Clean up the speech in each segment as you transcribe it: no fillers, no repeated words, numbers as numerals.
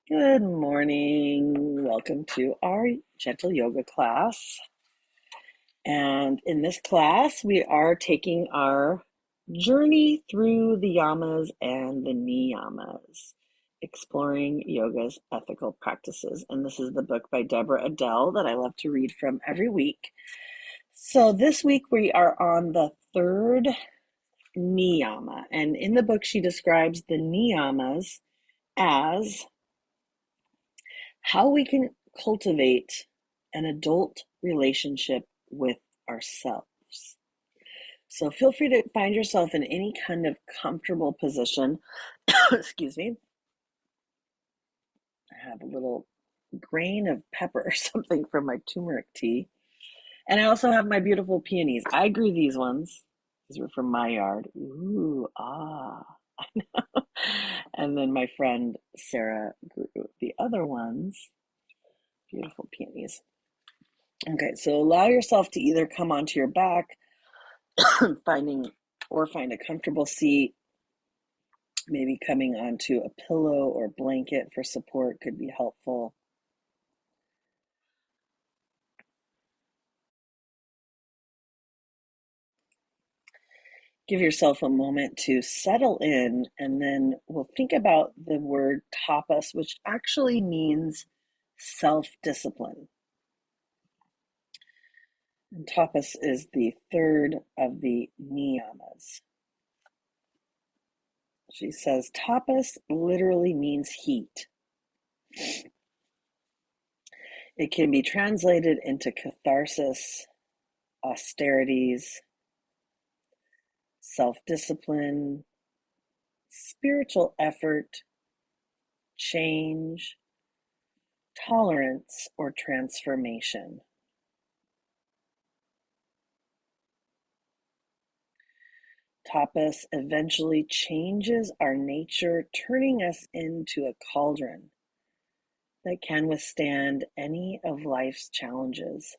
Good morning. Welcome to our gentle yoga class. And in this class, we are taking our journey through the yamas and the niyamas, exploring yoga's ethical practices. And this is the book by Deborah Adele that I love to read from every week. So this week we are on the third niyama. And in the book, she describes the niyamas as how we can cultivate an adult relationship with ourselves. So feel free to find yourself in any kind of comfortable position. Excuse me. I have a little grain of pepper or something from my turmeric tea. And I also have my beautiful peonies. I grew these ones. These were from my yard. Ooh, ah. And then my friend Sarah grew the other ones. Beautiful peonies. Okay, so allow yourself to either come onto your back, finding or find a comfortable seat, maybe coming onto a pillow or blanket for support could be helpful. Give yourself a moment to settle in, and then we'll think about the word tapas, which actually means self-discipline. And tapas is the third of the niyamas. She says tapas literally means heat. It can be translated into catharsis, austerities, self-discipline, spiritual effort, change, tolerance, or transformation. Tapas eventually changes our nature, turning us into a cauldron that can withstand any of life's challenges.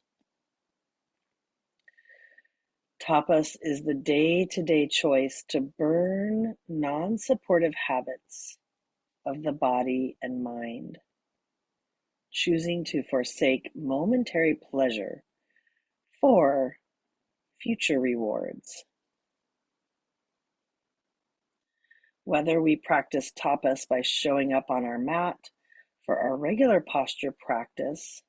Tapas is the day-to-day choice to burn non-supportive habits of the body and mind, choosing to forsake momentary pleasure for future rewards. Whether we practice tapas by showing up on our mat for our regular posture practice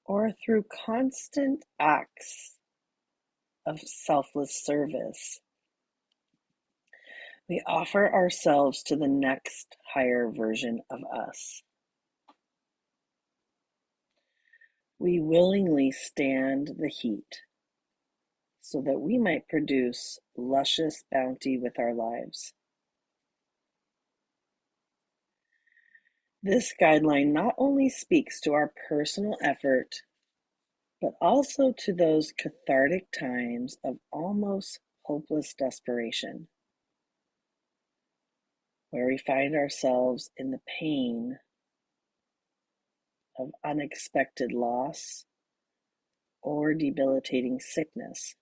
or through constant acts of selfless service, we offer ourselves to the next higher version of us. We willingly stand the heat so that we might produce luscious bounty with our lives. This guideline not only speaks to our personal effort, but also to those cathartic times of almost hopeless desperation, where we find ourselves in the pain of unexpected loss or debilitating sickness,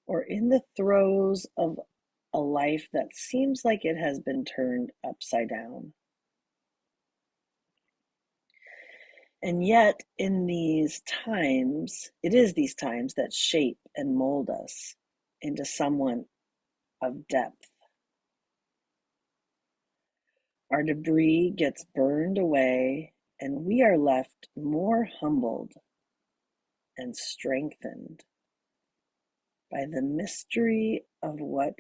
or in the throes of a life that seems like it has been turned upside down. And yet, in these times, it is these times that shape and mold us into someone of depth. Our debris gets burned away, and we are left more humbled and strengthened by the mystery of what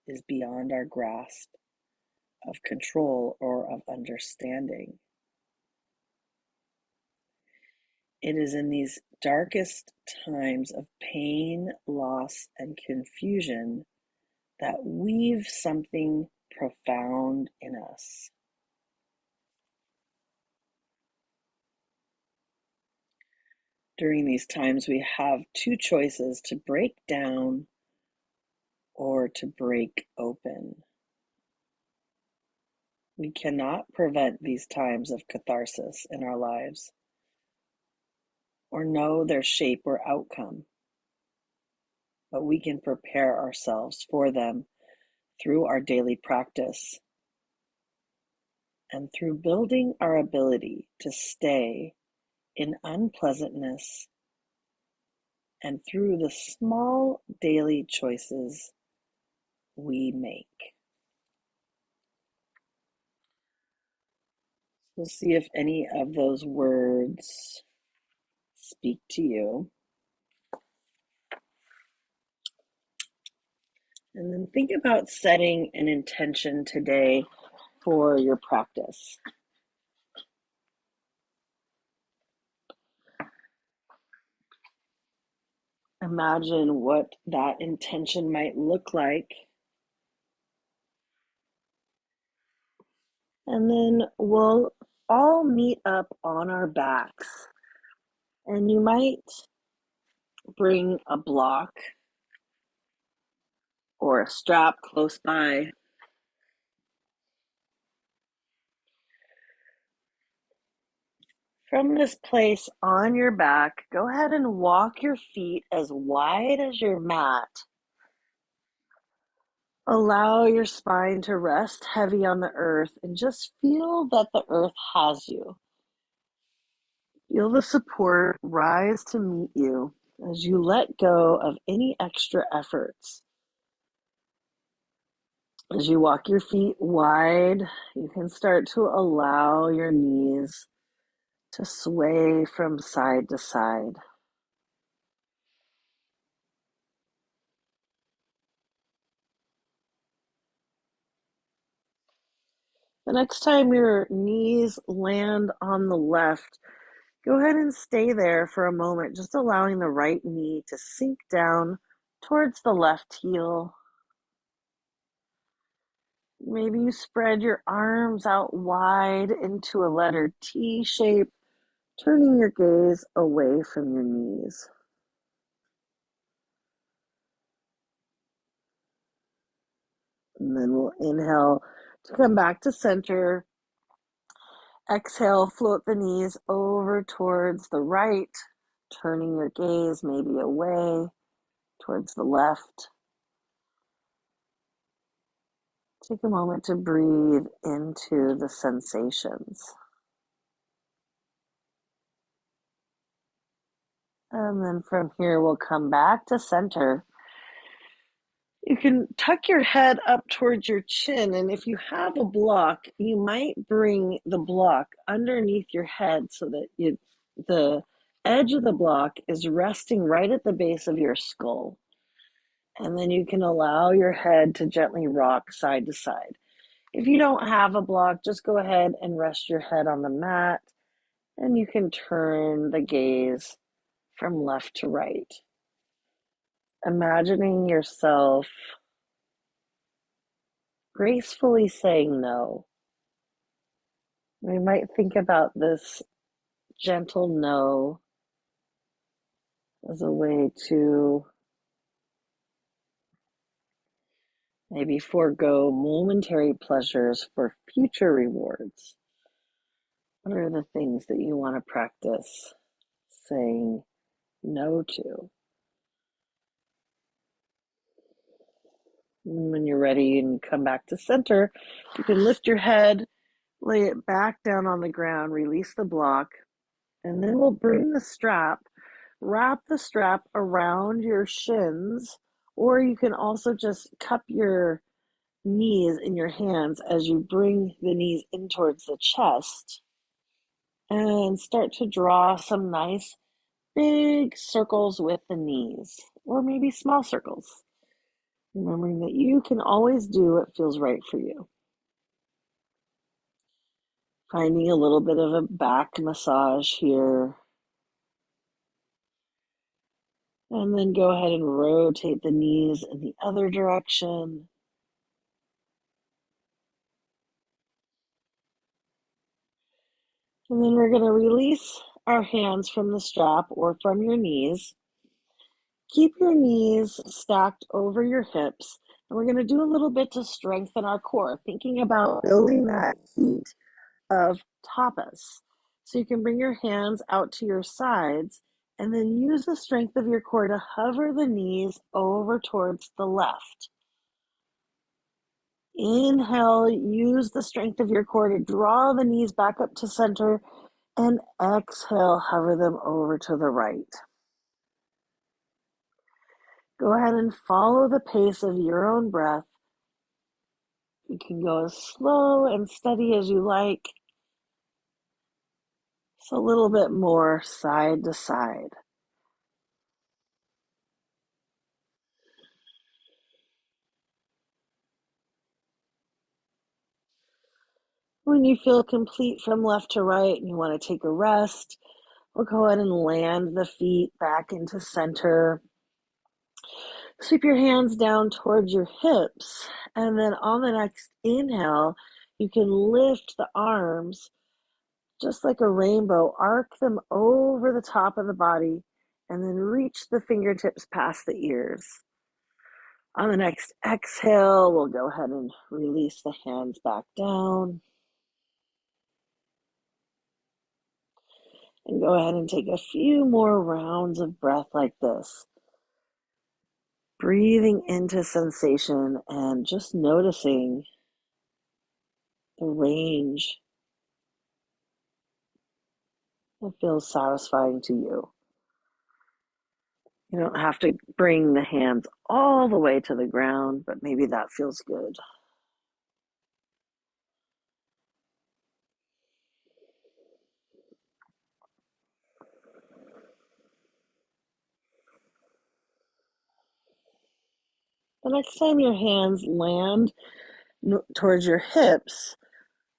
is beyond our grasp of control or of understanding. It is in these darkest times of pain, loss, and confusion that weave something profound in us. During these times, we have two choices: to break down or to break open. We cannot prevent these times of catharsis in our lives or know their shape or outcome, but we can prepare ourselves for them through our daily practice and through building our ability to stay in unpleasantness and through the small daily choices we make. We'll see if any of those words speak to you. And then think about setting an intention today for your practice. Imagine what that intention might look like. And then we'll all meet up on our backs. And you might bring a block or a strap close by. From this place on your back, go ahead and walk your feet as wide as your mat. Allow your spine to rest heavy on the earth and just feel that the earth has you. Feel the support rise to meet you as you let go of any extra efforts. As you walk your feet wide, you can start to allow your knees to sway from side to side. The next time your knees land on the left, go ahead and stay there for a moment, just allowing the right knee to sink down towards the left heel. Maybe you spread your arms out wide into a letter T shape, turning your gaze away from your knees. And then we'll inhale to come back to center. Exhale, float the knees over towards the right, turning your gaze maybe away towards the left. Take a moment to breathe into the sensations. And then from here, we'll come back to center. You can tuck your head up towards your chin, and if you have a block, you might bring the block underneath your head so that the edge of the block is resting right at the base of your skull. And then you can allow your head to gently rock side to side. If you don't have a block, just go ahead and rest your head on the mat, and you can turn the gaze from left to right. Imagining yourself gracefully saying no. We might think about this gentle no as a way to maybe forego momentary pleasures for future rewards. What are the things that you want to practice saying no to? And when you're ready and come back to center, you can lift your head, lay it back down on the ground, release the block, and then we'll bring the strap, wrap the strap around your shins, or you can also just cup your knees in your hands as you bring the knees in towards the chest and start to draw some nice big circles with the knees, or maybe small circles. Remembering that you can always do what feels right for you. Finding a little bit of a back massage here. And then go ahead and rotate the knees in the other direction. And then we're going to release our hands from the strap or from your knees. Keep your knees stacked over your hips. And we're going to do a little bit to strengthen our core, thinking about building that heat of tapas. So you can bring your hands out to your sides and then use the strength of your core to hover the knees over towards the left. Inhale, use the strength of your core to draw the knees back up to center, and exhale, hover them over to the right. Go ahead and follow the pace of your own breath. You can go as slow and steady as you like. Just a little bit more side to side. When you feel complete from left to right and you want to take a rest, we'll go ahead and land the feet back into center. Sweep your hands down towards your hips, and then on the next inhale, you can lift the arms just like a rainbow, arc them over the top of the body, and then reach the fingertips past the ears. On the next exhale, we'll go ahead and release the hands back down. And go ahead and take a few more rounds of breath like this. Breathing into sensation and just noticing the range that feels satisfying to you. You don't have to bring the hands all the way to the ground, but maybe that feels good. The next time your hands land towards your hips,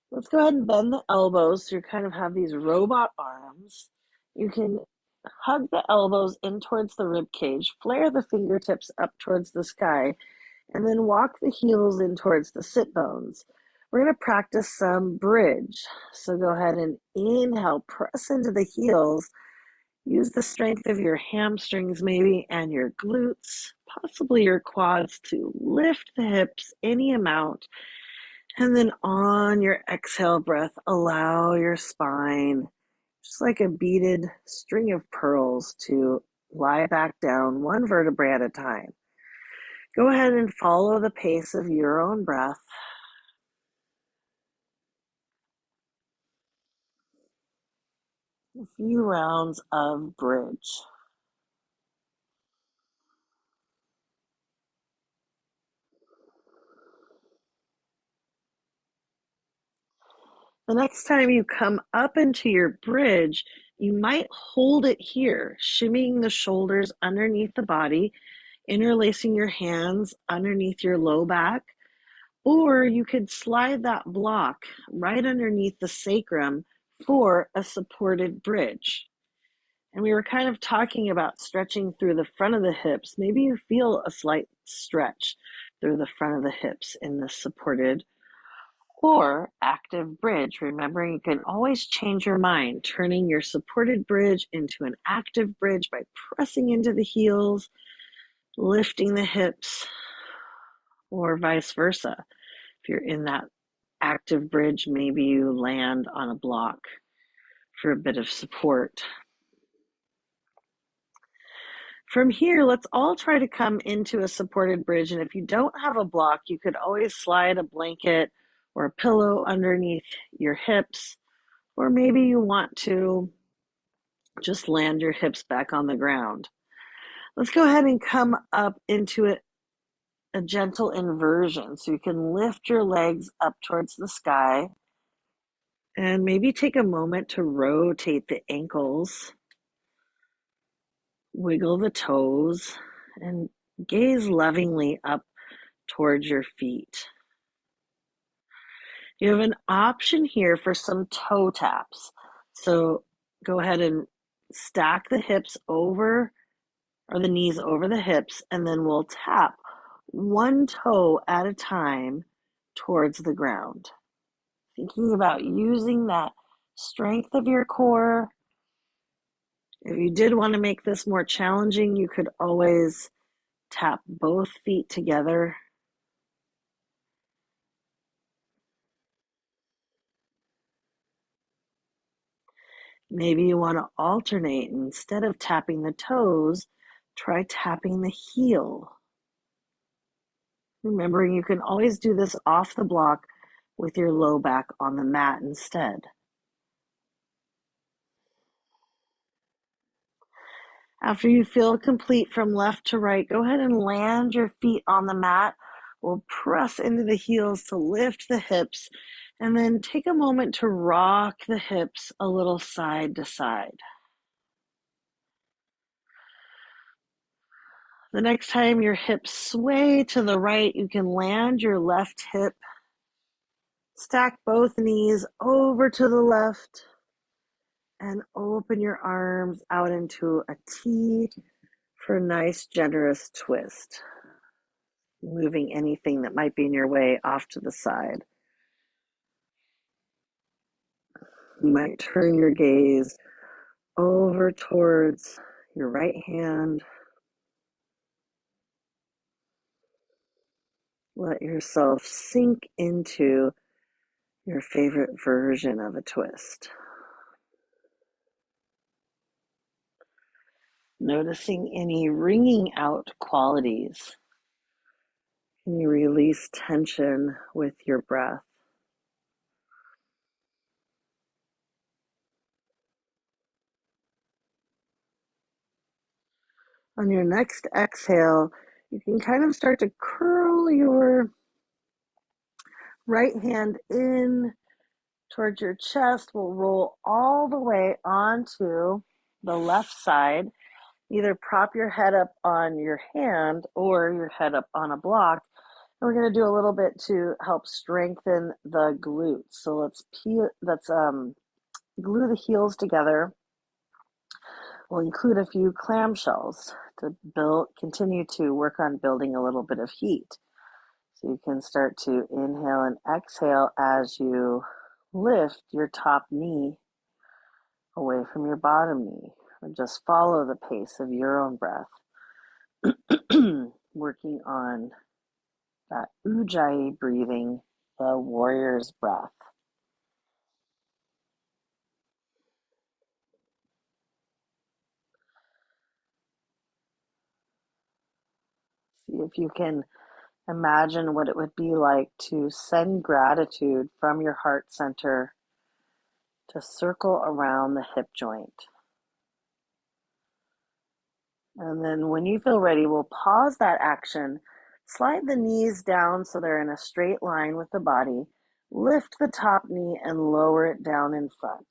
let's go ahead and bend the elbows so you kind of have these robot arms. You can hug the elbows in towards the rib cage, flare the fingertips up towards the sky, and then walk the heels in towards the sit bones. We're going to practice some bridge. So go ahead and inhale, press into the heels. Use the strength of your hamstrings maybe and your glutes, possibly your quads, to lift the hips any amount. And then on your exhale breath, allow your spine, just like a beaded string of pearls, to lie back down one vertebrae at a time. Go ahead and follow the pace of your own breath. A few rounds of bridge. The next time you come up into your bridge, you might hold it here, shimmying the shoulders underneath the body, interlacing your hands underneath your low back, or you could slide that block right underneath the sacrum for a supported bridge. And we were kind of talking about stretching through the front of the hips. Maybe you feel a slight stretch through the front of the hips in this supported or active bridge. Remembering you can always change your mind, turning your supported bridge into an active bridge by pressing into the heels, lifting the hips, or vice versa. If you're in that active bridge, maybe you land on a block for a bit of support. From here, let's all try to come into a supported bridge. And if you don't have a block, you could always slide a blanket or a pillow underneath your hips. Or maybe you want to just land your hips back on the ground. Let's go ahead and come up into a gentle inversion. So you can lift your legs up towards the sky and maybe take a moment to rotate the ankles, wiggle the toes, and gaze lovingly up towards your feet. You have an option here for some toe taps. So go ahead and stack the hips over, or the knees over the hips, and then we'll tap one toe at a time towards the ground. Thinking about using that strength of your core. If you did want to make this more challenging, you could always tap both feet together. Maybe you want to alternate. Instead of tapping the toes, try tapping the heel. Remembering you can always do this off the block with your low back on the mat instead. After you feel complete from left to right, go ahead and land your feet on the mat. We'll press into the heels to lift the hips, and then take a moment to rock the hips a little side to side. The next time your hips sway to the right, you can land your left hip, stack both knees over to the left, and open your arms out into a T for a nice, generous twist, moving anything that might be in your way off to the side. You might turn your gaze over towards your right hand. Let yourself sink into your favorite version of a twist. Noticing any wringing out qualities. Can you release tension with your breath? On your next exhale, you can kind of start to curl your right hand in towards your chest. We'll roll all the way onto the left side. Either prop your head up on your hand or your head up on a block. And we're going to do a little bit to help strengthen the glutes. So let's glue the heels together. We'll include a few clamshells to continue to work on building a little bit of heat. So you can start to inhale and exhale as you lift your top knee away from your bottom knee. Or just follow the pace of your own breath. Working on that ujjayi breathing, the warrior's breath. See if you can imagine what it would be like to send gratitude from your heart center to circle around the hip joint. And then when you feel ready, we'll pause that action, slide the knees down so they're in a straight line with the body, lift the top knee and lower it down in front.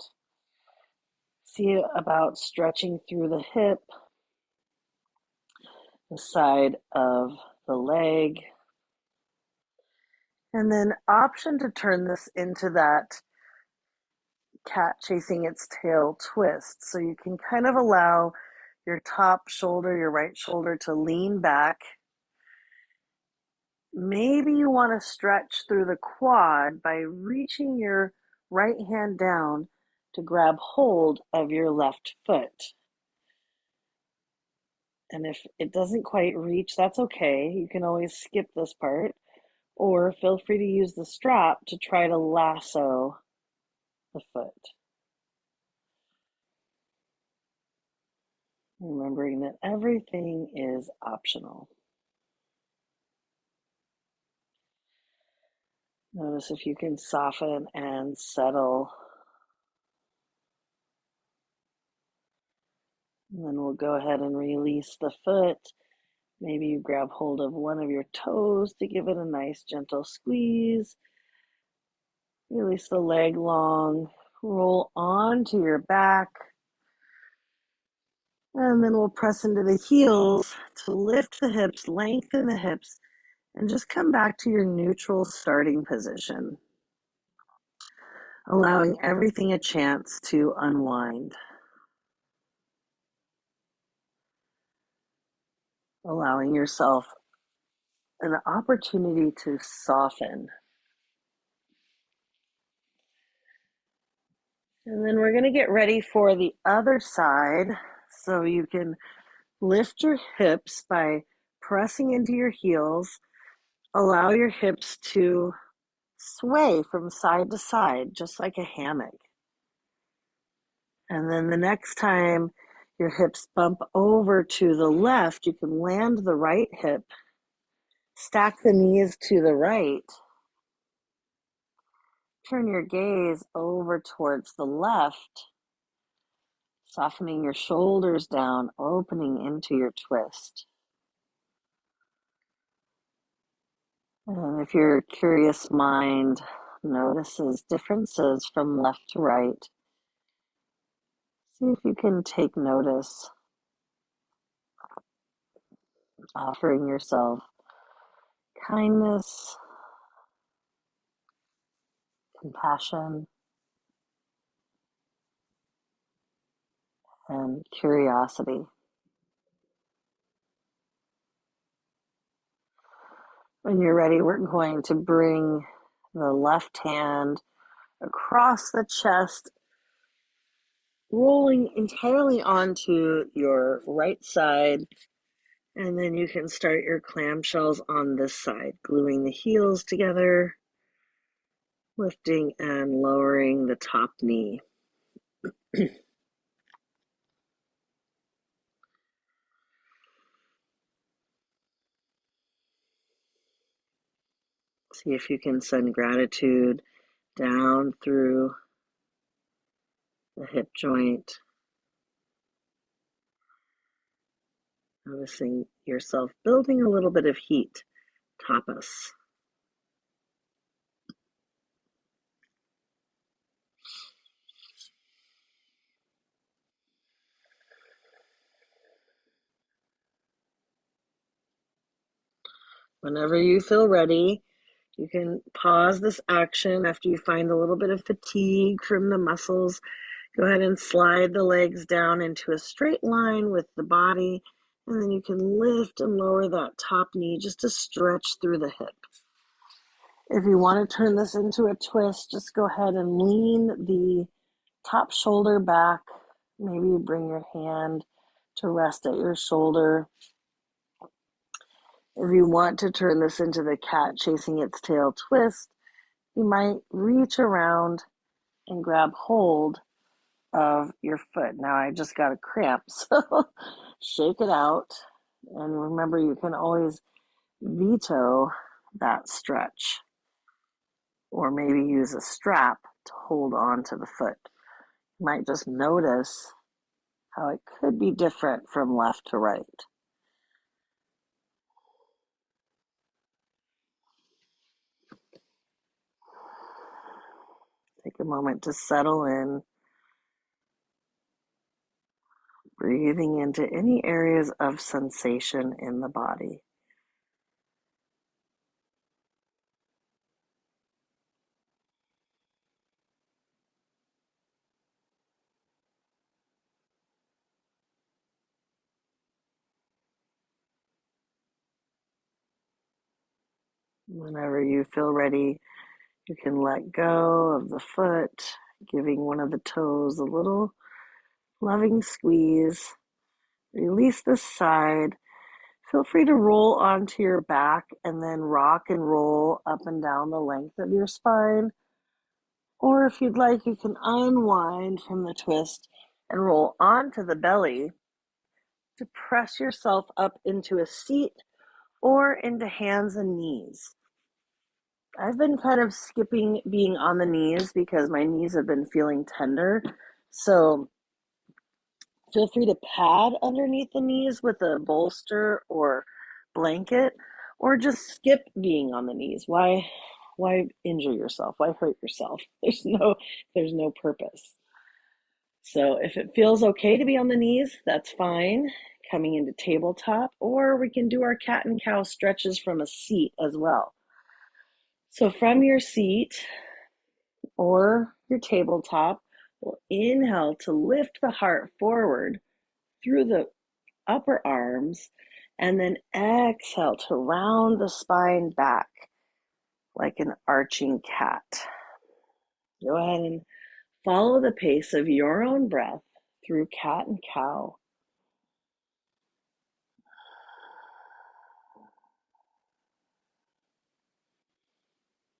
See about stretching through the hip, the side of the leg, and then option to turn this into that cat chasing its tail twist. So you can kind of allow your top shoulder, your right shoulder to lean back. Maybe you want to stretch through the quad by reaching your right hand down to grab hold of your left foot. And if it doesn't quite reach, that's okay. You can always skip this part, or feel free to use the strap to try to lasso the foot. Remembering that everything is optional. Notice if you can soften and settle. And then we'll go ahead and release the foot. Maybe you grab hold of one of your toes to give it a nice gentle squeeze. Release the leg long. Roll onto your back. And then we'll press into the heels to lift the hips, lengthen the hips, and just come back to your neutral starting position, allowing everything a chance to unwind, allowing yourself an opportunity to soften. And then we're going to get ready for the other side. So you can lift your hips by pressing into your heels. Allow your hips to sway from side to side, just like a hammock. And then the next time your hips bump over to the left, you can land the right hip, Stack the knees to the right. Turn your gaze over towards the left, softening your shoulders down, opening into your twist. And if your curious mind notices differences from left to right, see if you can take notice, offering yourself kindness, compassion, and curiosity. When you're ready, we're going to bring the left hand across the chest, rolling entirely onto your right side. And then you can start your clamshells on this side, gluing the heels together, lifting and lowering the top knee. See if you can send gratitude down through the hip joint, noticing yourself building a little bit of heat. Tapas. Whenever you feel ready, you can pause this action after you find a little bit of fatigue from the muscles. Go ahead and slide the legs down into a straight line with the body, and then you can lift and lower that top knee just to stretch through the hip. If you want to turn this into a twist, just go ahead and lean the top shoulder back. Maybe bring your hand to rest at your shoulder. If you want to turn this into the cat chasing its tail twist, you might reach around and grab hold of your foot. Now I just got a cramp, so shake it out. And remember, you can always veto that stretch, or maybe use a strap to hold on to the foot. You might just notice how it could be different from left to right. Take a moment to settle in, breathing into any areas of sensation in the body. Whenever you feel ready, you can let go of the foot, giving one of the toes a little loving squeeze. Release the side. Feel free to roll onto your back and then rock and roll up and down the length of your spine. Or if you'd like, you can unwind from the twist and roll onto the belly to press yourself up into a seat or into hands and knees. I've been kind of skipping being on the knees because my knees have been feeling tender. So feel free to pad underneath the knees with a bolster or blanket, or just skip being on the knees. Why injure yourself? Why hurt yourself? There's no purpose. So if it feels okay to be on the knees, that's fine. Coming into tabletop, or we can do our cat and cow stretches from a seat as well. So from your seat or your tabletop, we'll inhale to lift the heart forward through the upper arms, and then exhale to round the spine back like an arching cat. Go ahead and follow the pace of your own breath through cat and cow.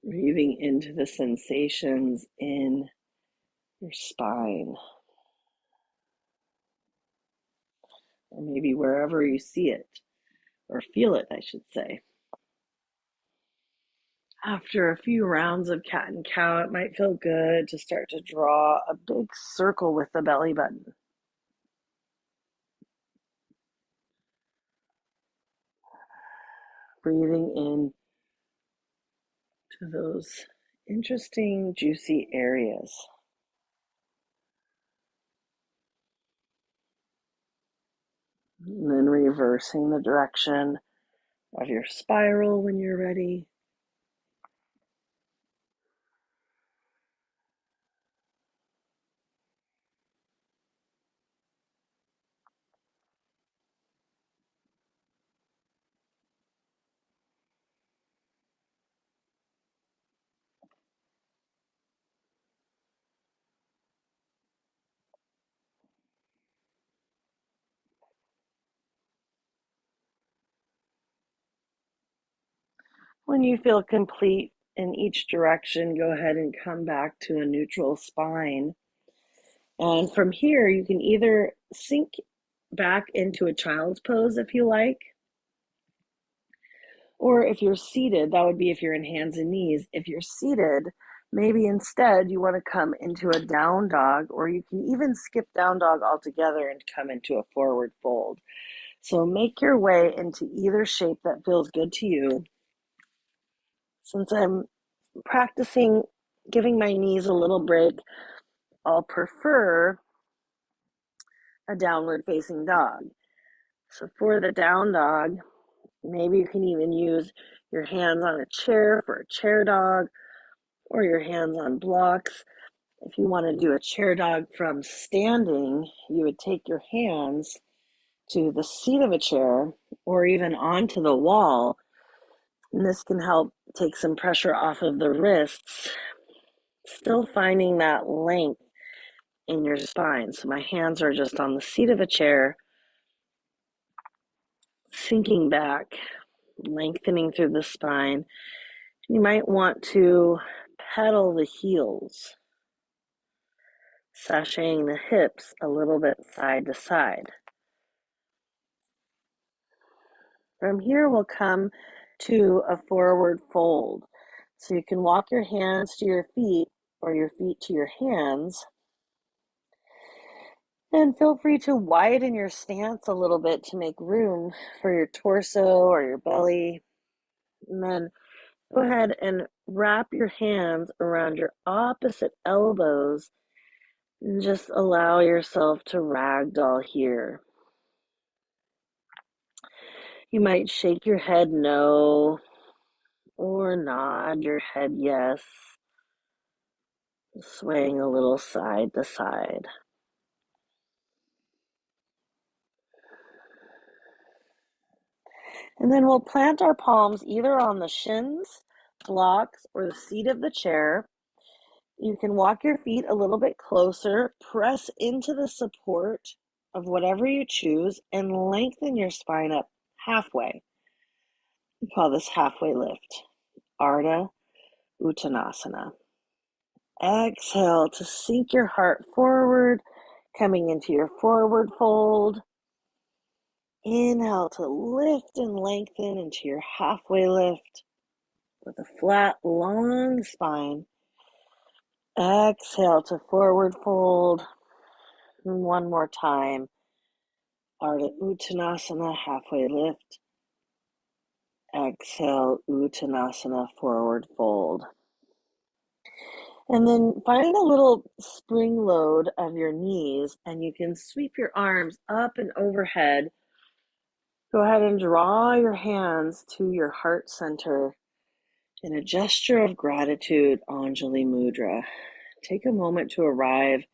Breathing into the sensations in your spine, or maybe wherever you see it, or feel it, I should say. After a few rounds of cat and cow, it might feel good to start to draw a big circle with the belly button. Breathing in to those interesting, juicy areas. And then reversing the direction of your spiral when you're ready. When you feel complete in each direction, go ahead and come back to a neutral spine. And from here, you can either sink back into a child's pose if you like, or if you're seated, that would be if you're in hands and knees. If you're seated, maybe instead you want to come into a down dog, or you can even skip down dog altogether and come into a forward fold. So make your way into either shape that feels good to you. Since I'm practicing giving my knees a little break, I'll prefer a downward facing dog. So for the down dog, maybe you can even use your hands on a chair for a chair dog, or your hands on blocks. If you want to do a chair dog from standing, you would take your hands to the seat of a chair or even onto the wall. And this can help take some pressure off of the wrists, still finding that length in your spine. So my hands are just on the seat of a chair, sinking back, lengthening through the spine. You might want to pedal the heels, sashaying the hips a little bit side to side. From here, we'll come to a forward fold. So you can walk your hands to your feet or your feet to your hands. And feel free to widen your stance a little bit to make room for your torso or your belly. And then go ahead and wrap your hands around your opposite elbows and just allow yourself to ragdoll here. You might shake your head no or nod your head yes, swaying a little side to side. And then we'll plant our palms either on the shins, blocks, or the seat of the chair. You can walk your feet a little bit closer, press into the support of whatever you choose, and lengthen your spine up halfway. We call this halfway lift, Ardha Uttanasana. Exhale to sink your heart forward, coming into your forward fold. Inhale to lift and lengthen into your halfway lift with a flat, long spine. Exhale to forward fold. And one more time. Ardha Uttanasana, halfway lift. Exhale, Uttanasana, forward fold. And then find a little spring load of your knees, and you can sweep your arms up and overhead. Go ahead and draw your hands to your heart center in a gesture of gratitude, Anjali Mudra. Take a moment to arrive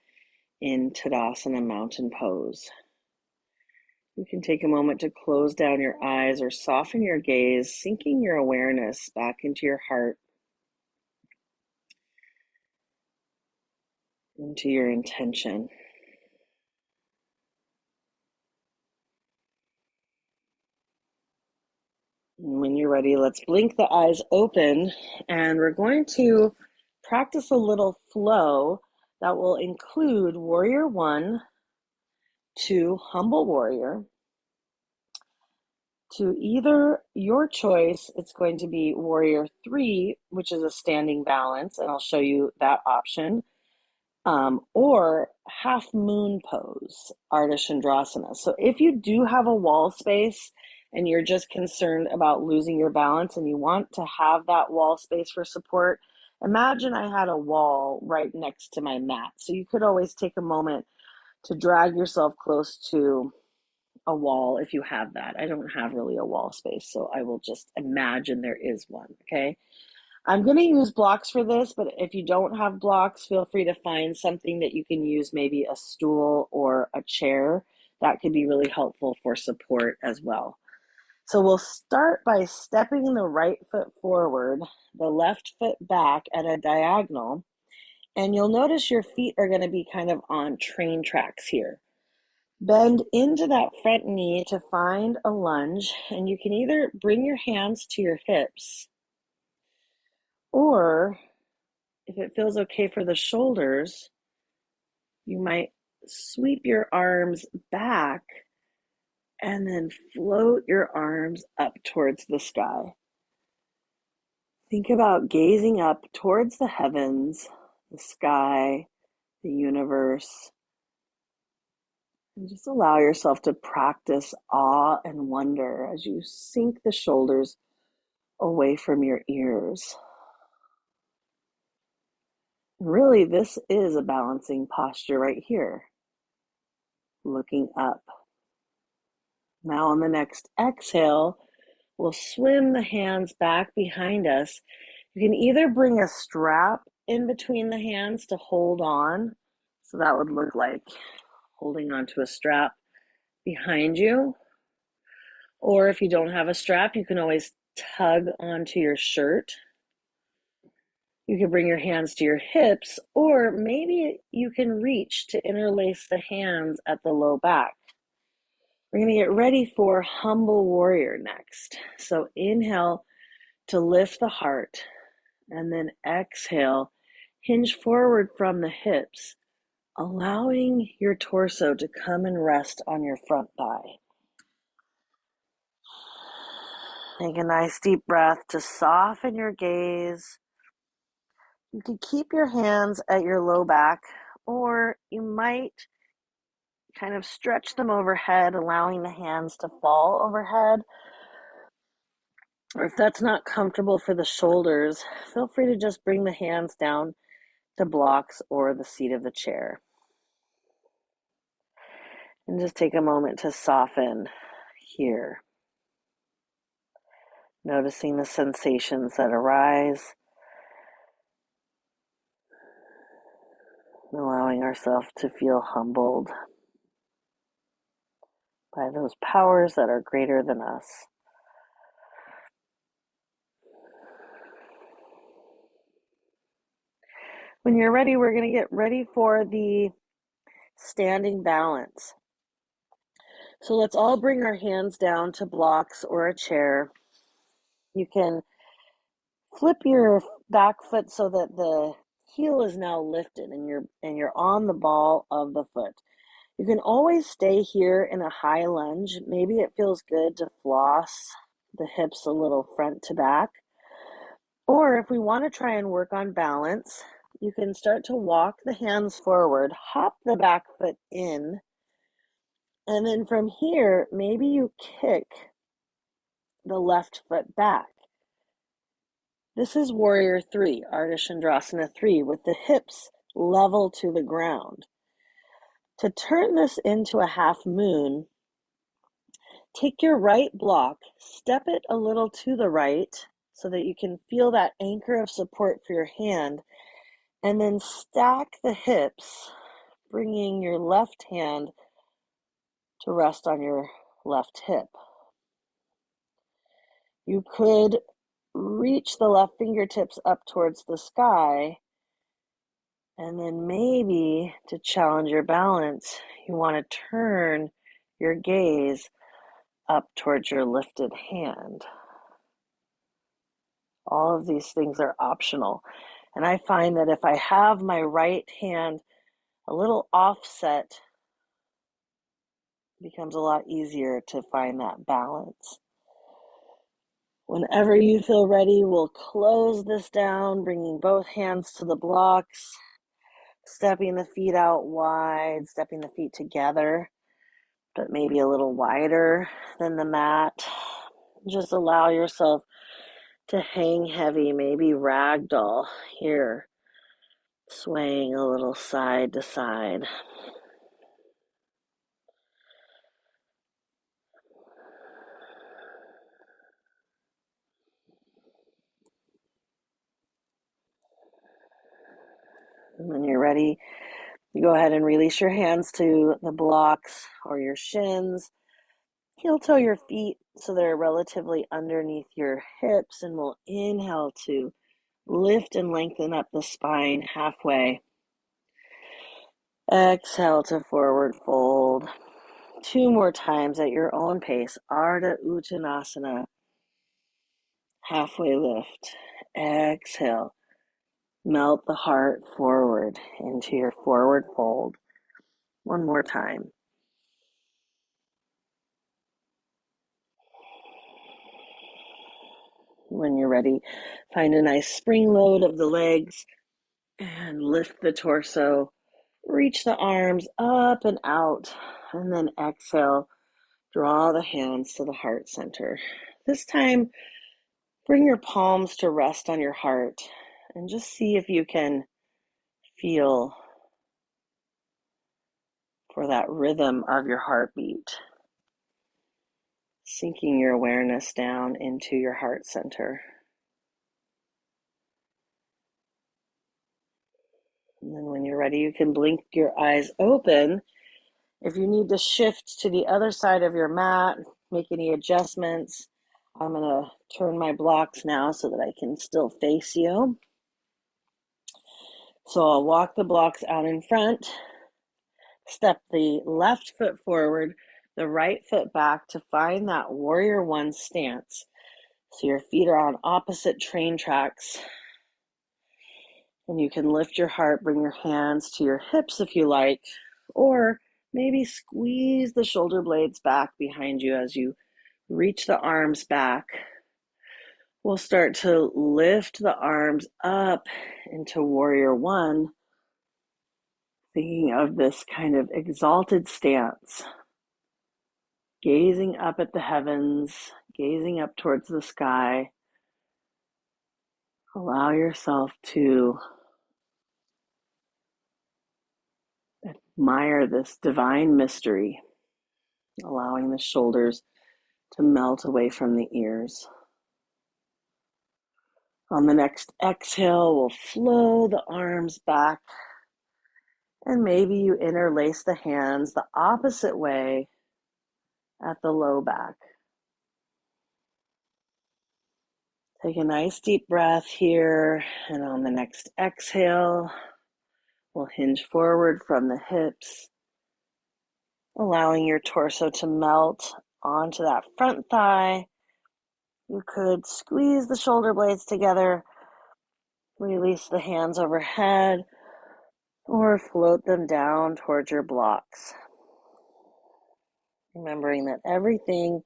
in Tadasana Mountain Pose. You can take a moment to close down your eyes or soften your gaze, sinking your awareness back into your heart, into your intention. And when you're ready, let's blink the eyes open, and we're going to practice a little flow that will include Warrior 1 to Humble Warrior, to either your choice. It's going to be Warrior 3, which is a standing balance, and I'll show you that option, or half moon pose, Ardha Chandrasana. So if you do have a wall space and you're just concerned about losing your balance and you want to have that wall space for support, imagine I had a wall right next to my mat. So you could always take a moment to drag yourself close to a wall if you have that. I don't have really a wall space, so I will just imagine there is one, okay? I'm going to use blocks for this, but if you don't have blocks, feel free to find something that you can use, maybe a stool or a chair. That could be really helpful for support as well. So we'll start by stepping the right foot forward, the left foot back at a diagonal, and you'll notice your feet are going to be kind of on train tracks here. Bend into that front knee to find a lunge, and you can either bring your hands to your hips, or if it feels okay for the shoulders, you might sweep your arms back and then float your arms up towards the sky. Think about gazing up towards the heavens, the sky, the universe, and just allow yourself to practice awe and wonder as you sink the shoulders away from your ears. Really, this is a balancing posture right here, looking up. Now on the next exhale, we'll swim the hands back behind us. You can either bring a strap in between the hands to hold on. So that would look like holding onto a strap behind you. Or if you don't have a strap, you can always tug onto your shirt. You can bring your hands to your hips, or maybe you can reach to interlace the hands at the low back. We're going to get ready for humble warrior next. So inhale to lift the heart, and then exhale, hinge forward from the hips, allowing your torso to come and rest on your front thigh. Take a nice deep breath to soften your gaze. You can keep your hands at your low back, or you might kind of stretch them overhead, allowing the hands to fall overhead. Or if that's not comfortable for the shoulders, feel free to just bring the hands down to blocks or the seat of the chair. And just take a moment to soften here, noticing the sensations that arise, allowing ourselves to feel humbled by those powers that are greater than us. When you're ready, we're going to get ready for the standing balance. So let's all bring our hands down to blocks or a chair. You can flip your back foot so that the heel is now lifted and you're on the ball of the foot. You can always stay here in a high lunge. Maybe it feels good to floss the hips a little front to back. Or if we want to try and work on balance, you can start to walk the hands forward, hop the back foot in, and then from here, maybe you kick the left foot back. This is Warrior 3, Ardha Chandrasana 3, with the hips level to the ground. To turn this into a half moon, take your right block, step it a little to the right so that you can feel that anchor of support for your hand, and then stack the hips, bringing your left hand to rest on your left hip. You could reach the left fingertips up towards the sky, and then maybe to challenge your balance, you want to turn your gaze up towards your lifted hand. All of these things are optional. And I find that if I have my right hand a little offset, it becomes a lot easier to find that balance. Whenever you feel ready, we'll close this down, bringing both hands to the blocks, stepping the feet out wide, stepping the feet together, but maybe a little wider than the mat. Just allow yourself to hang heavy, maybe ragdoll here, swaying a little side to side. And when you're ready, you go ahead and release your hands to the blocks or your shins. Heel toe your feet so they're relatively underneath your hips, and we'll inhale to lift and lengthen up the spine halfway. Exhale to forward fold. 2 more times at your own pace. Ardha Uttanasana. Halfway lift. Exhale. Melt the heart forward into your forward fold. 1 more time. When you're ready, find a nice spring load of the legs and lift the torso. Reach the arms up and out, and then exhale. Draw the hands to the heart center. This time, bring your palms to rest on your heart and just see if you can feel for that rhythm of your heartbeat, sinking your awareness down into your heart center. And then when you're ready, you can blink your eyes open. If you need to shift to the other side of your mat, make any adjustments, I'm going to turn my blocks now so that I can still face you. So I'll walk the blocks out in front, step the left foot forward, the right foot back to find that warrior one stance. So your feet are on opposite train tracks. And you can lift your heart, bring your hands to your hips if you like, or maybe squeeze the shoulder blades back behind you as you reach the arms back. We'll start to lift the arms up into warrior one, thinking of this kind of exalted stance, gazing up at the heavens, gazing up towards the sky. Allow yourself to admire this divine mystery, allowing the shoulders to melt away from the ears. On the next exhale, we'll flow the arms back, and maybe you interlace the hands the opposite way at the low back. Take a nice deep breath here, and on the next exhale, we'll hinge forward from the hips, allowing your torso to melt onto that front thigh. You could squeeze the shoulder blades together, release the hands overhead, or float them down towards your blocks. Remembering that everything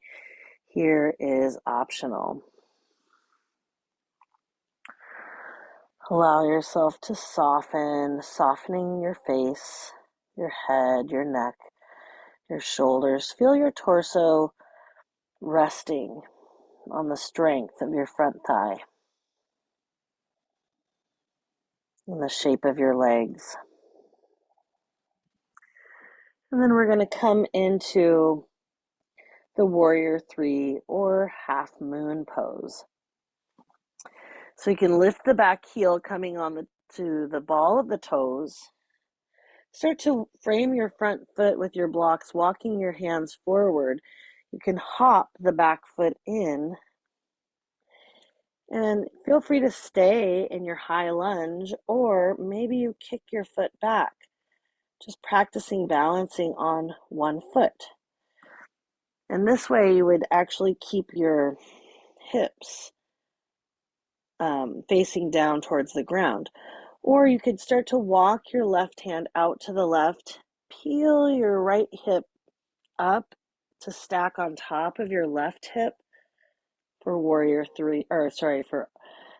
here is optional. Allow yourself to soften, softening your face, your head, your neck, your shoulders. Feel your torso resting on the strength of your front thigh and the shape of your legs. And then we're going to come into the warrior three or half moon pose. So you can lift the back heel coming on to the ball of the toes. Start to frame your front foot with your blocks, walking your hands forward. You can hop the back foot in, and feel free to stay in your high lunge, or maybe you kick your foot back, just practicing balancing on one foot. And this way you would actually keep your hips facing down towards the ground. Or you could start to walk your left hand out to the left, peel your right hip up to stack on top of your left hip, for warrior three, or sorry, for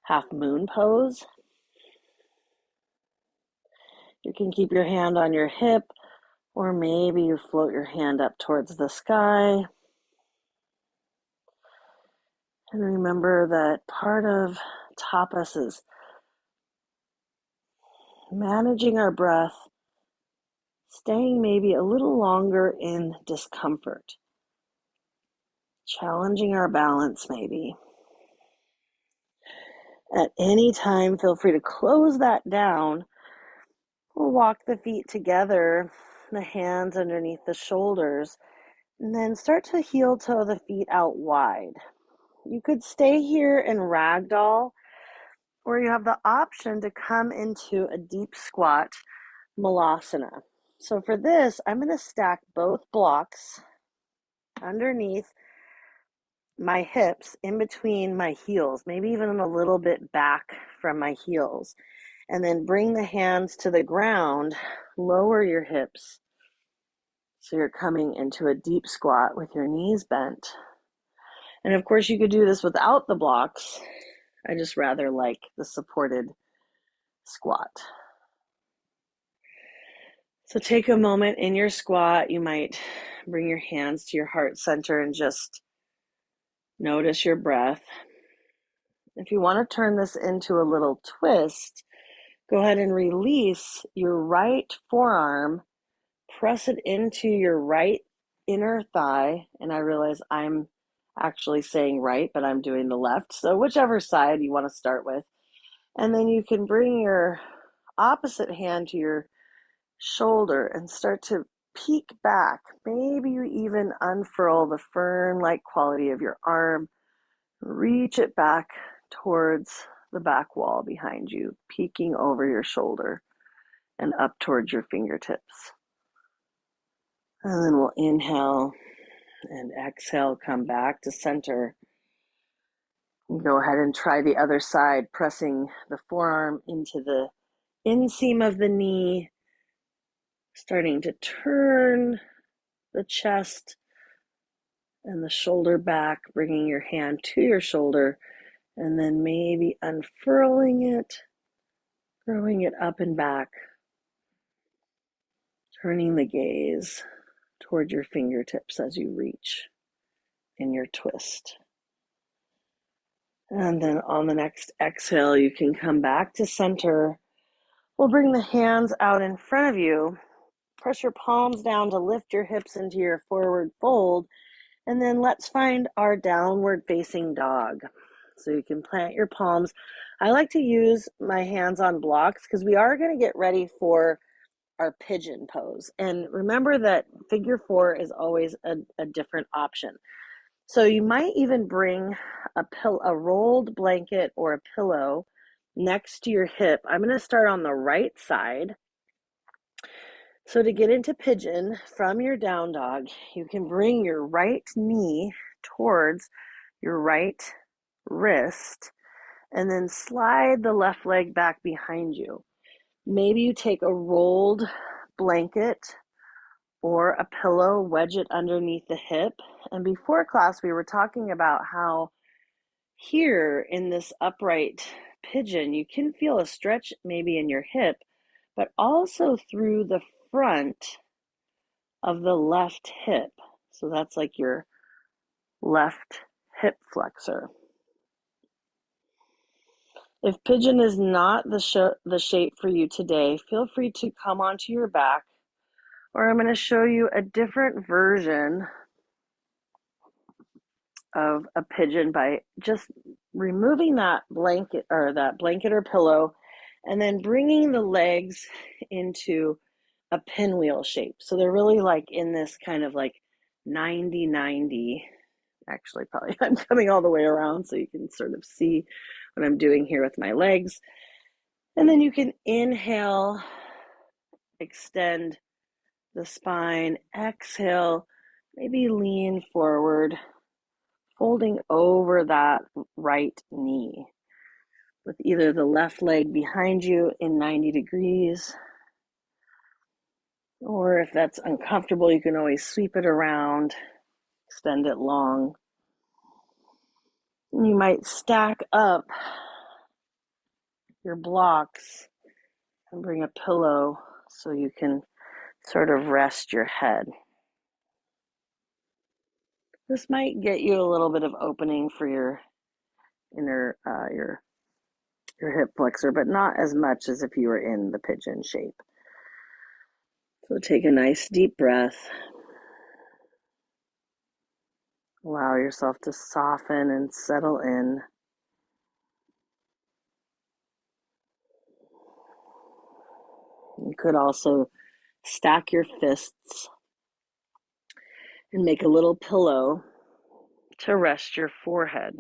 half moon pose. You can keep your hand on your hip, or maybe you float your hand up towards the sky. And remember that part of tapas is managing our breath, staying maybe a little longer in discomfort, challenging our balance maybe. At any time, feel free to close that down or walk the feet together, the hands underneath the shoulders, and then start to heel toe the feet out wide. You could stay here in ragdoll, or you have the option to come into a deep squat, malasana. So for this, I'm going to stack both blocks underneath my hips, in between my heels, maybe even a little bit back from my heels. And then bring the hands to the ground, lower your hips. So you're coming into a deep squat with your knees bent. And of course, you could do this without the blocks. I just rather like the supported squat. So take a moment in your squat. You might bring your hands to your heart center and just notice your breath. If you want to turn this into a little twist, go ahead and release your right forearm, press it into your right inner thigh. And I realize I'm actually saying right, but I'm doing the left. So whichever side you want to start with. And then you can bring your opposite hand to your shoulder and start to peek back. Maybe you even unfurl the fern-like quality of your arm. Reach it back towards the back wall behind you, peeking over your shoulder and up towards your fingertips. And then we'll inhale and exhale, come back to center. And go ahead and try the other side, pressing the forearm into the inseam of the knee, starting to turn the chest and the shoulder back, bringing your hand to your shoulder, and then maybe unfurling it, throwing it up and back, turning the gaze toward your fingertips as you reach in your twist. And then on the next exhale, you can come back to center. We'll bring the hands out in front of you. Press your palms down to lift your hips into your forward fold. And then let's find our downward facing dog. So you can plant your palms. I like to use my hands on blocks because we are going to get ready for our pigeon pose. And remember that figure four is always a different option. So you might even bring a rolled blanket or a pillow next to your hip. I'm going to start on the right side. So to get into pigeon from your down dog, you can bring your right knee towards your right wrist and then slide the left leg back behind you. Maybe you take a rolled blanket or a pillow, wedge it underneath the hip. And before class, we were talking about how here in this upright pigeon, you can feel a stretch maybe in your hip, but also through the front of the left hip. So that's like your left hip flexor. If pigeon is not the shape for you today, feel free to come onto your back, or I'm going to show you a different version of a pigeon by just removing that blanket or pillow and then bringing the legs into a pinwheel shape. So they're really like in this kind of like 90-90. Actually, probably I'm coming all the way around so you can sort of see what I'm doing here with my legs. And then you can inhale, extend the spine, exhale, maybe lean forward, folding over that right knee with either the left leg behind you in 90 degrees, or if that's uncomfortable, you can always sweep it around, extend it long. You might stack up your blocks and bring a pillow so you can sort of rest your head. This might get you a little bit of opening for your inner your hip flexor, but not as much as if you were in the pigeon shape. So take a nice deep breath. Allow yourself to soften and settle in. You could also stack your fists and make a little pillow to rest your forehead.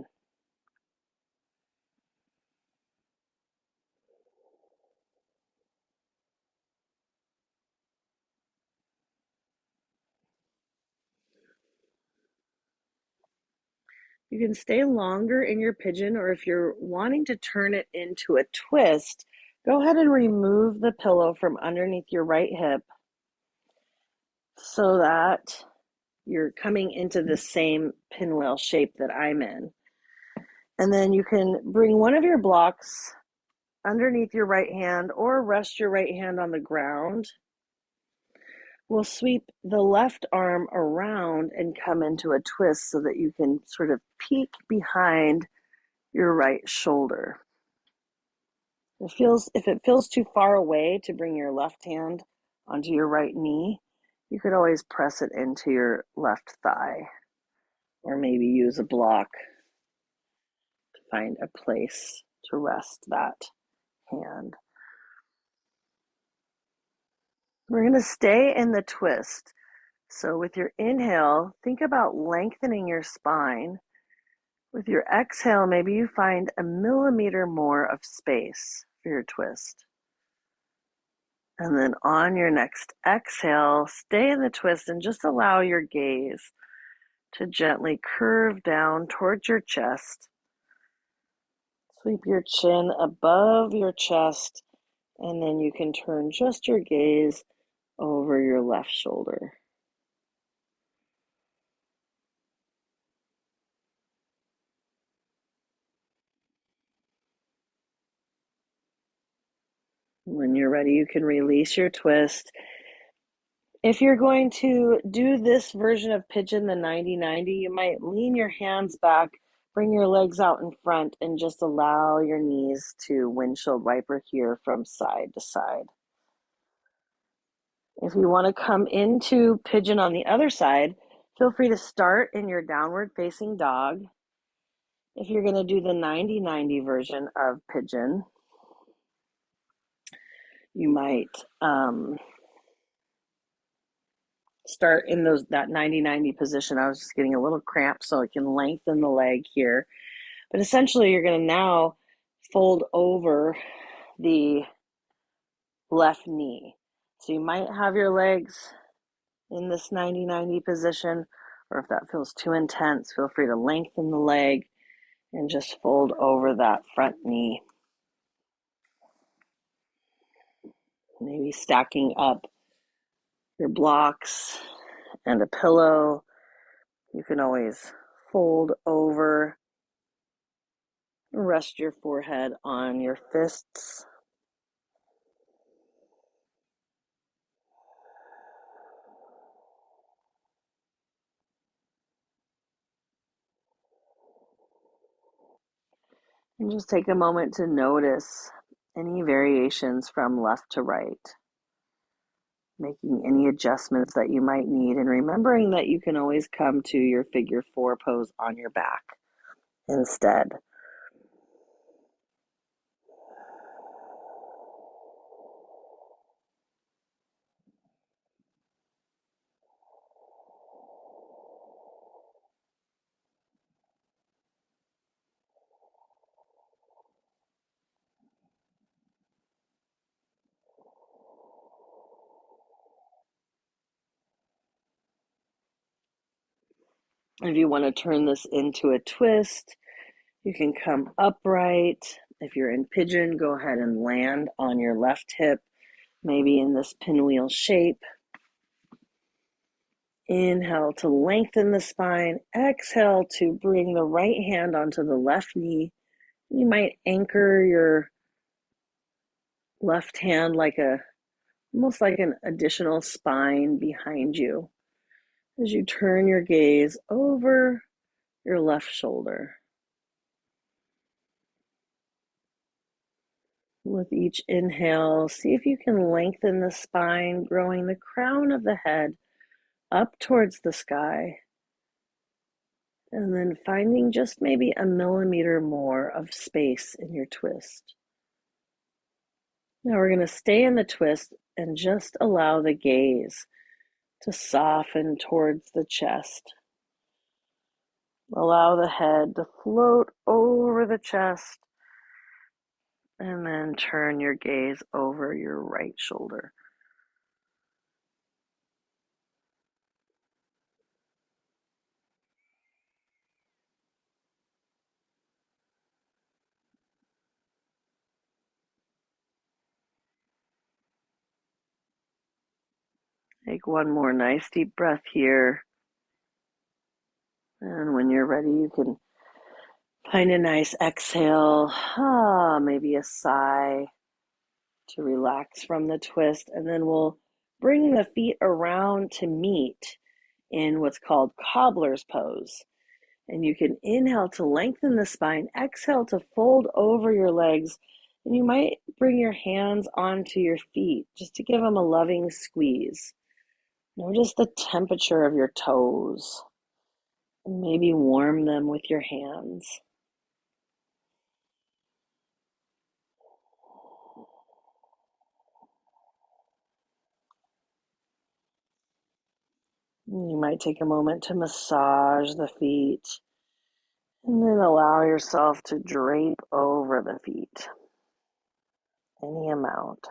You can stay longer in your pigeon, or if you're wanting to turn it into a twist, go ahead and remove the pillow from underneath your right hip so that you're coming into the same pinwheel shape that I'm in. And then you can bring one of your blocks underneath your right hand or rest your right hand on the ground. We'll sweep the left arm around and come into a twist so that you can sort of peek behind your right shoulder. If it feels too far away to bring your left hand onto your right knee, you could always press it into your left thigh, or maybe use a block to find a place to rest that hand. We're going to stay in the twist. So with your inhale, think about lengthening your spine. With your exhale, maybe you find a millimeter more of space for your twist. And then on your next exhale, stay in the twist and just allow your gaze to gently curve down towards your chest. Sweep your chin above your chest, and then you can turn just your gaze over your left shoulder. When you're ready, you can release your twist. If you're going to do this version of pigeon, the 90-90, you might lean your hands back, bring your legs out in front, and just allow your knees to windshield wiper here from side to side. If you want to come into pigeon on the other side, feel free to start in your downward facing dog. If you're going to do the 90-90 version of pigeon, you might start in that 90-90 position. I was just getting a little cramped, so I can lengthen the leg here. But essentially, you're going to now fold over the left knee. So you might have your legs in this 90-90 position, or if that feels too intense, feel free to lengthen the leg and just fold over that front knee. Maybe stacking up your blocks and a pillow. You can always fold over, rest your forehead on your fists. And just take a moment to notice any variations from left to right, making any adjustments that you might need, and remembering that you can always come to your figure four pose on your back instead. If you want to turn this into a twist, you can come upright. If you're in pigeon, go ahead and land on your left hip, maybe in this pinwheel shape. Inhale to lengthen the spine. Exhale to bring the right hand onto the left knee. You might anchor your left hand like almost like an additional spine behind you as you turn your gaze over your left shoulder. With each inhale, see if you can lengthen the spine, growing the crown of the head up towards the sky, and then finding just maybe a millimeter more of space in your twist. Now we're going to stay in the twist and just allow the gaze to soften towards the chest. Allow the head to float over the chest, and then turn your gaze over your right shoulder. Take one more nice deep breath here. And when you're ready, you can find a nice exhale, maybe a sigh to relax from the twist. And then we'll bring the feet around to meet in what's called cobbler's pose. And you can inhale to lengthen the spine, exhale to fold over your legs. And you might bring your hands onto your feet just to give them a loving squeeze. Notice the temperature of your toes and maybe warm them with your hands. You might take a moment to massage the feet and then allow yourself to drape over the feet any amount.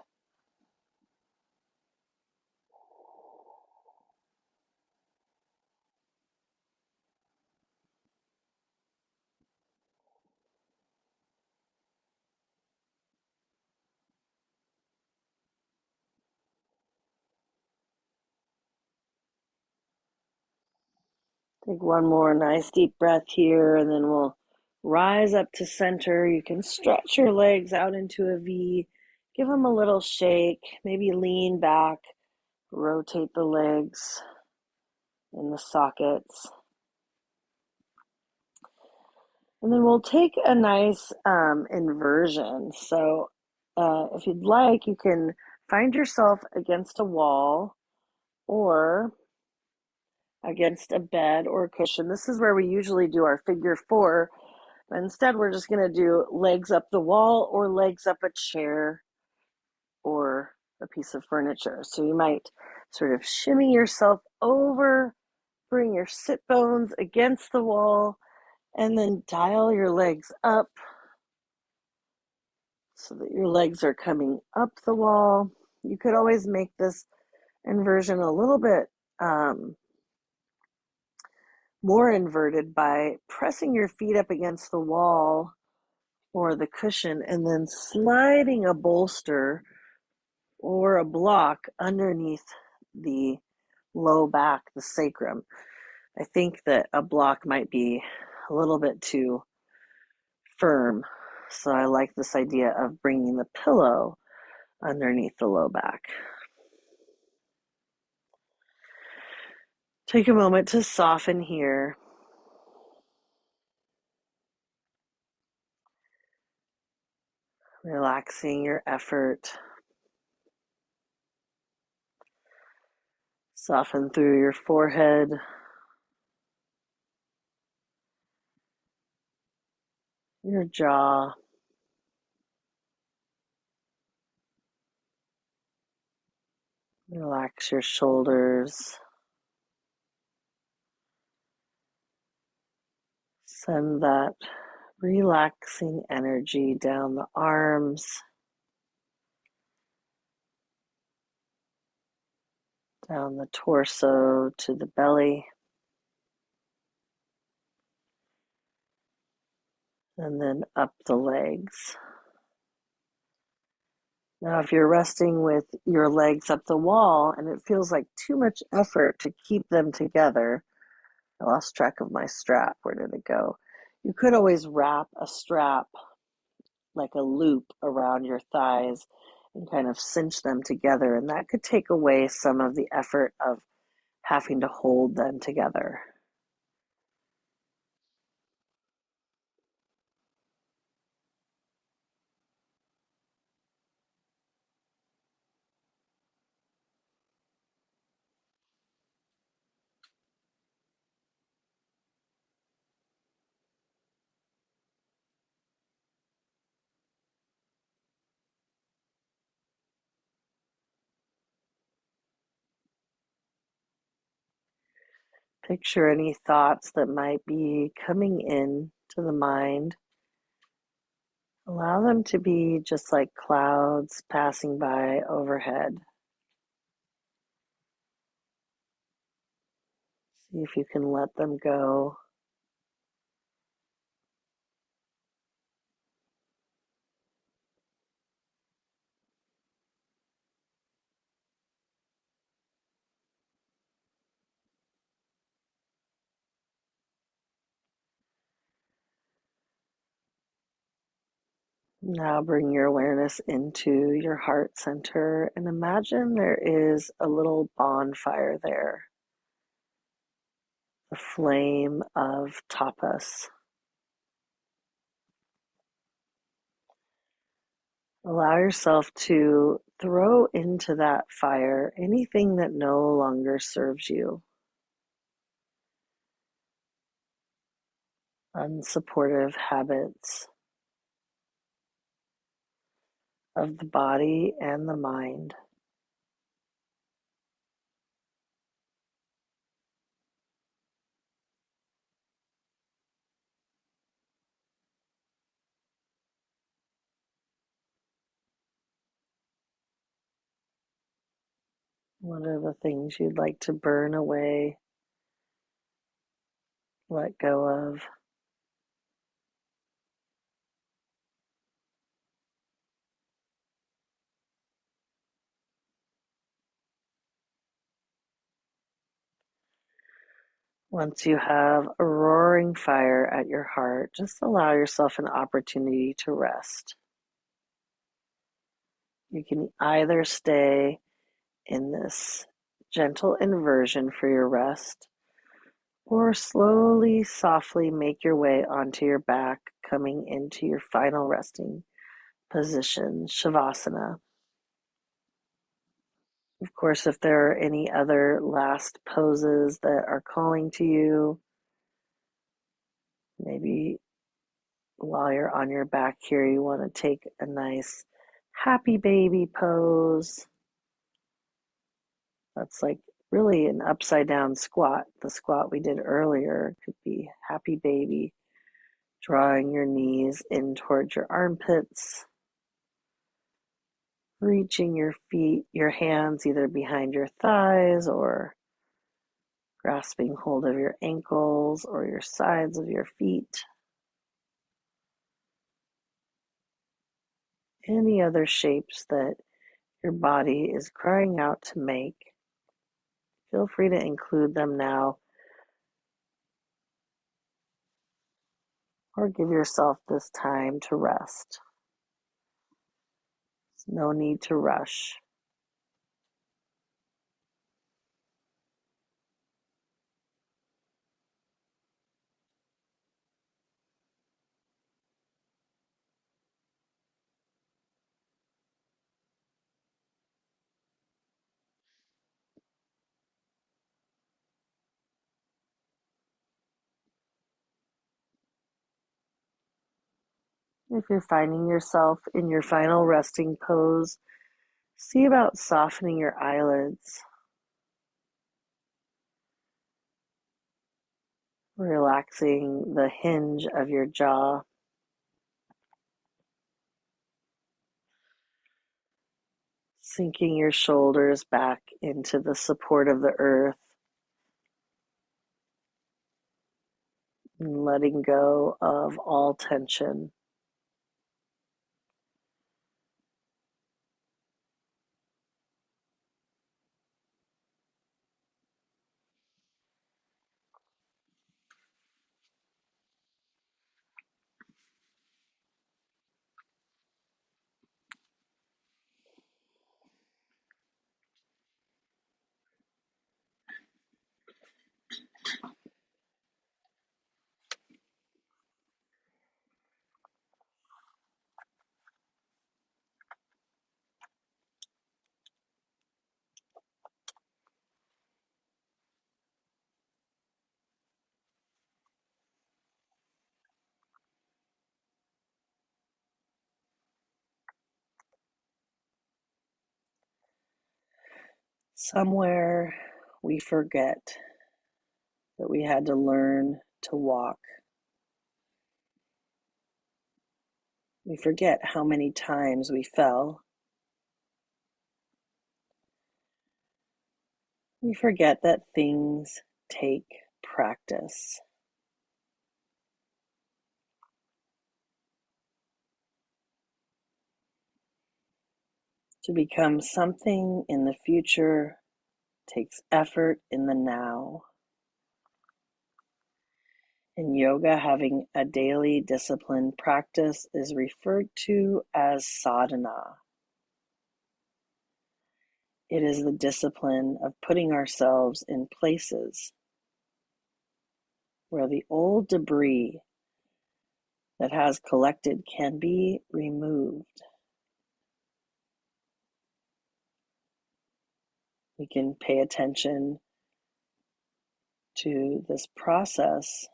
Take one more nice deep breath here, and then we'll rise up to center. You can stretch your legs out into a V, give them a little shake, maybe lean back, rotate the legs in the sockets. And then we'll take a nice inversion. So if you'd like, you can find yourself against a wall or against a bed or a cushion. This is where we usually do our figure four. But instead, we're just going to do legs up the wall or legs up a chair or a piece of furniture. So you might sort of shimmy yourself over, bring your sit bones against the wall, and then dial your legs up so that your legs are coming up the wall. You could always make this inversion a little bit more inverted by pressing your feet up against the wall or the cushion and then sliding a bolster or a block underneath the low back, the sacrum. I think that a block might be a little bit too firm, so I like this idea of bringing the pillow underneath the low back. Take a moment to soften here. Relaxing your effort. Soften through your forehead. Your jaw. Relax your shoulders. Send that relaxing energy down the arms, down the torso to the belly, and then up the legs. Now, if you're resting with your legs up the wall and it feels like too much effort to keep them together, I lost track of my strap. Where did it go? You could always wrap a strap like a loop around your thighs and kind of cinch them together, and that could take away some of the effort of having to hold them together. Picture any thoughts that might be coming in to the mind. Allow them to be just like clouds passing by overhead. See if you can let them go. Now bring your awareness into your heart center and imagine there is a little bonfire there, the flame of tapas. Allow yourself to throw into that fire anything that no longer serves you, unsupportive habits of the body and the mind. What are the things you'd like to burn away, let go of? Once you have a roaring fire at your heart, just allow yourself an opportunity to rest. You can either stay in this gentle inversion for your rest, or slowly, softly make your way onto your back, coming into your final resting position, Shavasana. Of course, if there are any other last poses that are calling to you, maybe while you're on your back here, you want to take a nice happy baby pose. That's like really an upside down squat. The squat we did earlier could be happy baby, drawing your knees in towards your armpits, reaching your feet, your hands either behind your thighs or grasping hold of your ankles or your sides of your feet. Any other shapes that your body is crying out to make, feel free to include them now or give yourself this time to rest. There's no need to rush. If you're finding yourself in your final resting pose, see about softening your eyelids, relaxing the hinge of your jaw, sinking your shoulders back into the support of the earth, and letting go of all tension. Somewhere we forget that we had to learn to walk. We forget how many times we fell. We forget that things take practice. To become something in the future takes effort in the now. In yoga, having a daily disciplined practice is referred to as sadhana. It is the discipline of putting ourselves in places where the old debris that has collected can be removed. We can pay attention to this process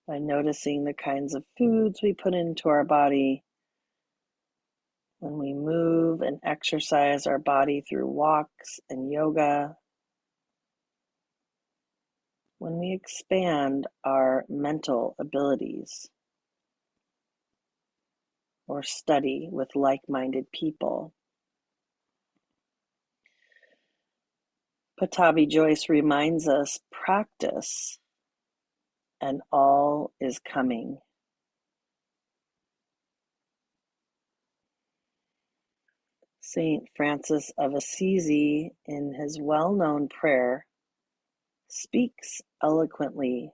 by noticing the kinds of foods we put into our body when we move and exercise our body through walks and yoga, when we expand our mental abilities or study with like-minded people. Patabi Joyce reminds us practice and all is coming. Saint Francis of Assisi, in his well-known prayer, speaks eloquently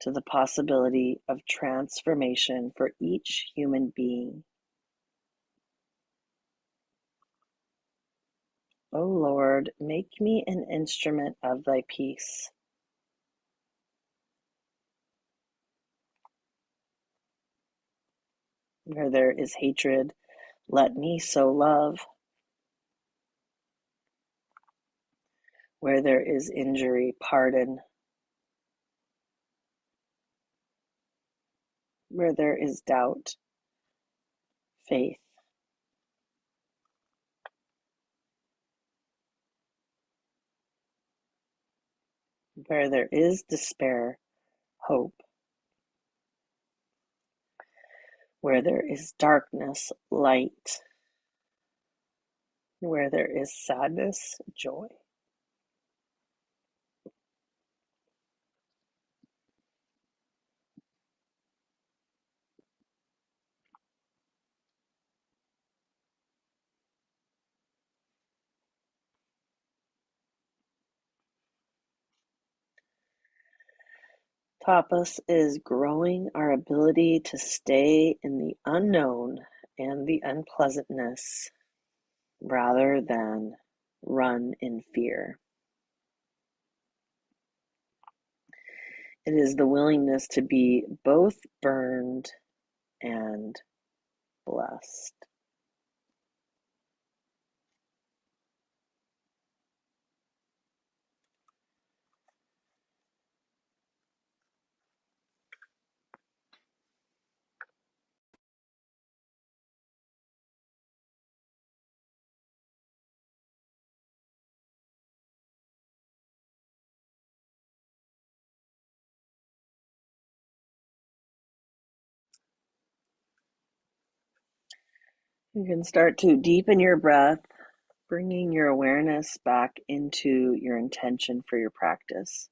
to the possibility of transformation for each human being. O Lord, make me an instrument of thy peace. Where there is hatred, let me sow love. Where there is injury, pardon. Where there is doubt, faith. Where there is despair, hope. Where there is darkness, light. Where there is sadness, joy. Tapas is growing our ability to stay in the unknown and the unpleasantness rather than run in fear. It is the willingness to be both burned and blessed. You can start to deepen your breath, bringing your awareness back into your intention for your practice.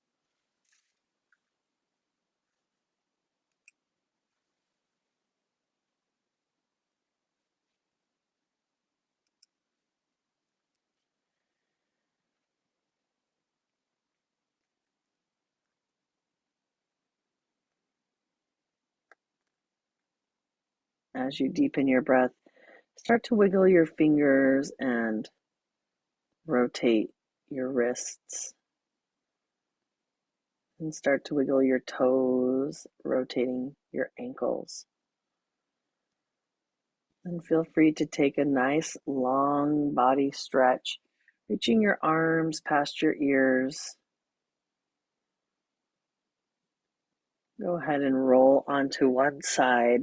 As you deepen your breath, start to wiggle your fingers and rotate your wrists. And start to wiggle your toes, rotating your ankles. And feel free to take a nice long body stretch, reaching your arms past your ears. Go ahead and roll onto one side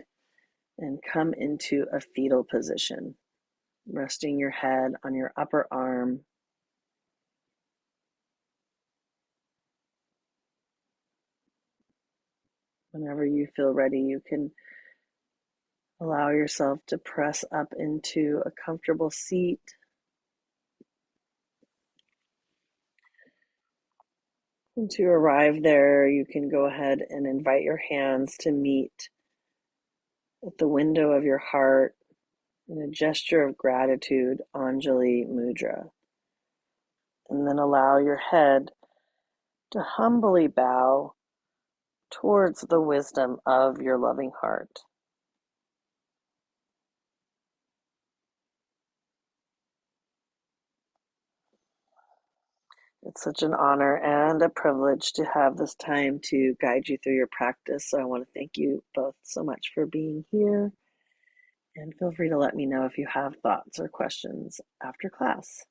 and come into a fetal position. resting your head on your upper arm. Whenever you feel ready, you can allow yourself to press up into a comfortable seat. And to arrive there, you can go ahead and invite your hands to meet at the window of your heart in a gesture of gratitude, Anjali Mudra. And then allow your head to humbly bow towards the wisdom of your loving heart. It's such an honor and a privilege to have this time to guide you through your practice. So I want to thank you both so much for being here. And feel free to let me know if you have thoughts or questions after class.